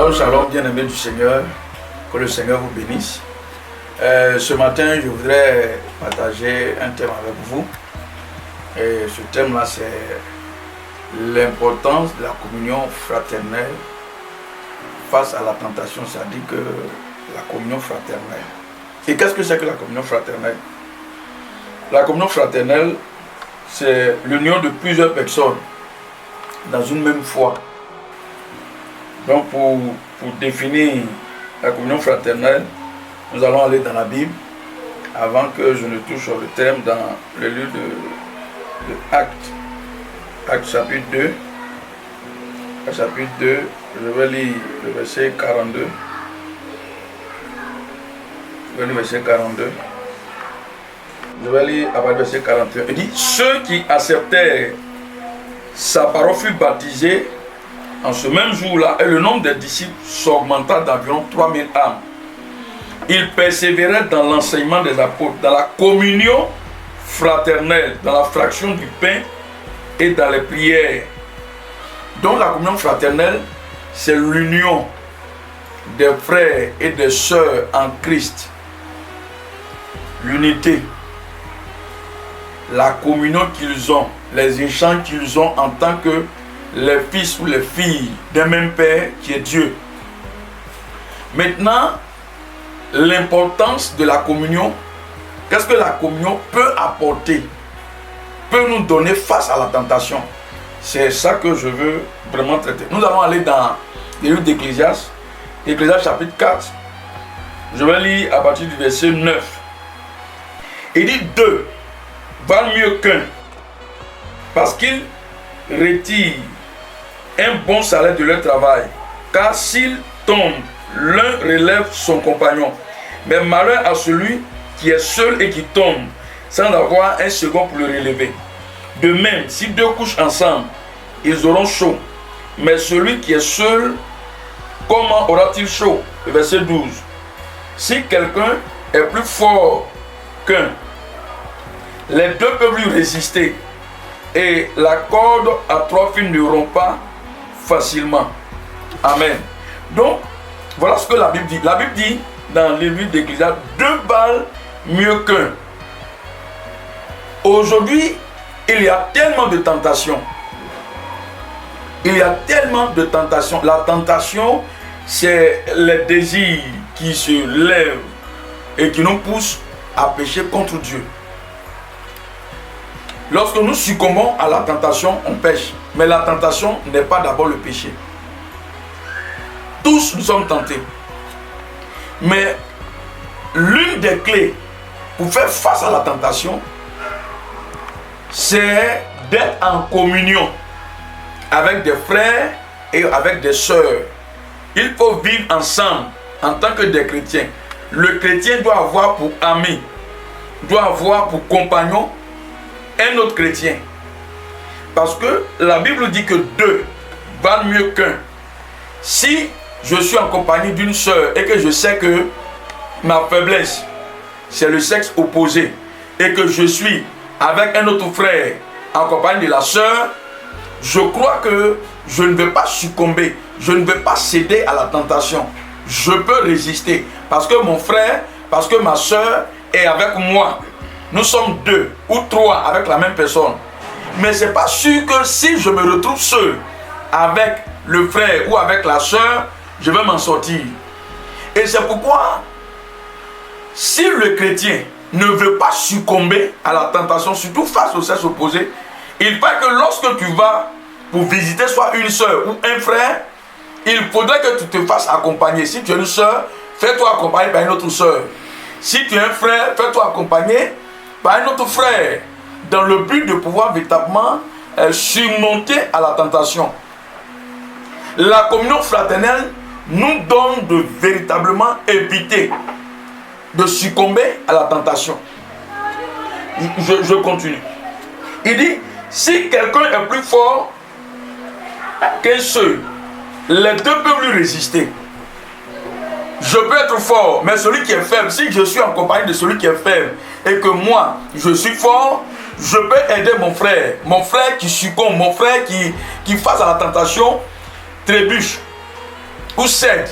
Shalom, shalom, bien-aimés du Seigneur, que le Seigneur vous bénisse. Ce matin, je voudrais partager un thème avec vous. Et ce thème-là, c'est l'importance de la communion fraternelle face à la tentation, c'est-à-dire que la communion fraternelle. Et qu'est-ce que c'est que la communion fraternelle? La communion fraternelle, c'est l'union de plusieurs personnes dans une même foi. Donc pour définir la communion fraternelle, nous allons aller dans la Bible avant que je ne touche le thème dans le livre de Actes. Actes chapitre 2. Actes chapitre 2, je vais lire le verset 42. Je vais lire le verset 42. Je vais lire à partir du verset 41. Il dit, ceux qui acceptèrent sa parole furent baptisés en ce même jour-là, et le nombre des disciples s'augmenta d'environ 3000 âmes. Ils persévéraient dans l'enseignement des apôtres, dans la communion fraternelle, dans la fraction du pain et dans les prières. Donc la communion fraternelle, c'est l'union des frères et des sœurs en Christ. L'unité, la communion qu'ils ont, les échanges qu'ils ont en tant que les fils ou les filles d'un même Père qui est Dieu. Maintenant, l'importance de la communion, qu'est-ce que la communion peut apporter, peut nous donner face à la tentation. C'est ça que je veux vraiment traiter. Nous allons aller dans le livre d'Ecclésiaste, Ecclésiaste chapitre 4. Je vais lire à partir du verset 9. Il dit, deux valent mieux qu'un, parce qu'ils retirent un bon salaire de leur travail, car s'il tombe, l'un relève son compagnon. Mais malheur à celui qui est seul et qui tombe, sans avoir un second pour le relever. De même, si deux couchent ensemble, ils auront chaud. Mais celui qui est seul, comment aura-t-il chaud? Verset 12. Si quelqu'un est plus fort qu'un, les deux peuvent lui résister, et la corde à trois fils ne rompt pas facilement. Amen. Donc, voilà ce que la Bible dit. La Bible dit dans le livre d'Ecclésiaste, deux valent mieux qu'un. Aujourd'hui, il y a tellement de tentations. Il y a tellement de tentations. La tentation, c'est les désirs qui se lèvent et qui nous poussent à pécher contre Dieu. Lorsque nous succombons à la tentation, on pêche. Mais la tentation n'est pas d'abord le péché. Tous nous sommes tentés. Mais l'une des clés pour faire face à la tentation, c'est d'être en communion avec des frères et avec des sœurs. Il faut vivre ensemble en tant que des chrétiens. Le chrétien doit avoir pour ami, doit avoir pour compagnon un autre chrétien. Parce que la Bible dit que deux valent mieux qu'un. Si je suis en compagnie d'une sœur et que je sais que ma faiblesse, c'est le sexe opposé, et que je suis avec un autre frère en compagnie de la sœur, je crois que je ne vais pas succomber, je ne vais pas céder à la tentation. Je peux résister parce que mon frère, parce que ma sœur est avec moi. Nous sommes deux ou trois avec la même personne. Mais ce n'est pas sûr que si je me retrouve seul avec le frère ou avec la sœur, je vais m'en sortir. Et c'est pourquoi, si le chrétien ne veut pas succomber à la tentation, surtout face au sexe opposé, il faut que lorsque tu vas pour visiter soit une sœur ou un frère, il faudrait que tu te fasses accompagner. Si tu es une sœur, fais-toi accompagner par une autre sœur. Si tu es un frère, fais-toi accompagner par un autre frère, dans le but de pouvoir véritablement surmonter à la tentation. La communion fraternelle nous donne de véritablement éviter de succomber à la tentation. Je continue. Il dit, si quelqu'un est plus fort qu'un seul, les deux peuvent lui résister. Je peux être fort, mais celui qui est faible, si je suis en compagnie de celui qui est faible et que moi, je suis fort, je peux aider mon frère qui succombe, mon frère qui face à la tentation, trébuche. ou cède.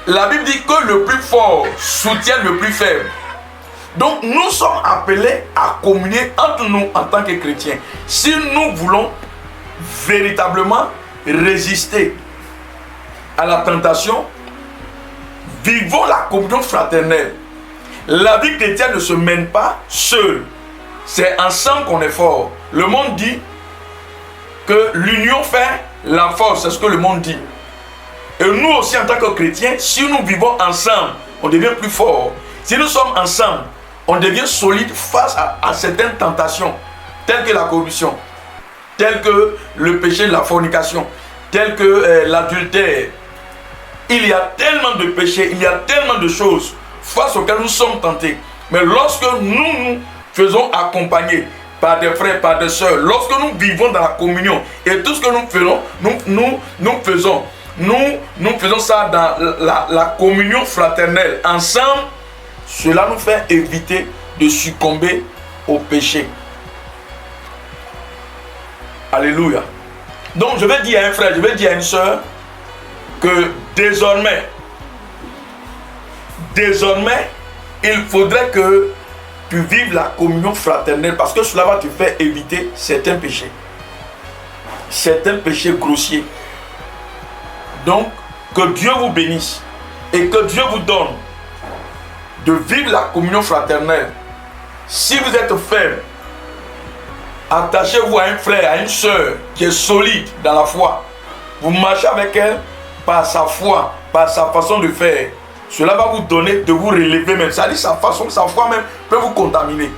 La Bible dit que le plus fort soutient le plus faible. Donc nous sommes appelés à communier entre nous en tant que chrétiens. Si nous voulons véritablement résister à la tentation, vivons la communion fraternelle. La vie chrétienne ne se mène pas seule. C'est ensemble qu'on est fort. Le monde dit que l'union fait la force. C'est ce que le monde dit. Et nous aussi en tant que chrétiens, si nous vivons ensemble, on devient plus fort. Si nous sommes ensemble, on devient solide face à certaines tentations, telles que la corruption, telles que le péché de la fornication, telles que l'adultère. Il y a tellement de péchés, il y a tellement de choses face auxquelles nous sommes tentés. Mais lorsque nous faisons accompagner par des frères, par des sœurs, lorsque nous vivons dans la communion et tout ce que nous faisons, nous faisons ça dans la communion fraternelle ensemble, cela nous fait éviter de succomber au péché. Alléluia. Donc je vais dire à un frère, je vais dire à une sœur que désormais, il faudrait que tu vives la communion fraternelle parce que cela va te faire éviter certains péchés grossiers. Donc, que Dieu vous bénisse et que Dieu vous donne de vivre la communion fraternelle. Si vous êtes faible, attachez-vous à un frère, à une sœur qui est solide dans la foi. Vous marchez avec elle par sa foi, par sa façon de faire. Cela va vous donner de vous relever même. Ça dit sa foi même peut vous contaminer.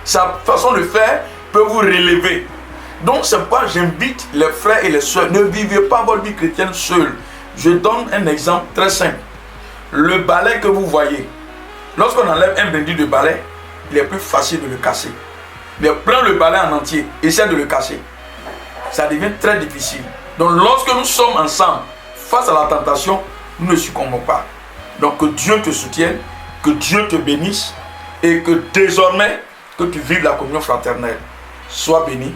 Sa façon de faire peut vous relever. Donc c'est pourquoi j'invite les frères et les sœurs, ne vivez pas votre vie chrétienne seul. Je donne un exemple très simple. Le balai que vous voyez, lorsqu'on enlève un brindy de balai, il est plus facile de le casser. Mais prends le balai en entier, essaie de le casser. Ça devient très difficile. Donc lorsque nous sommes ensemble, face à la tentation, nous ne succombons pas. Donc que Dieu te soutienne, que Dieu te bénisse et que désormais, que tu vives la communion fraternelle. Sois béni.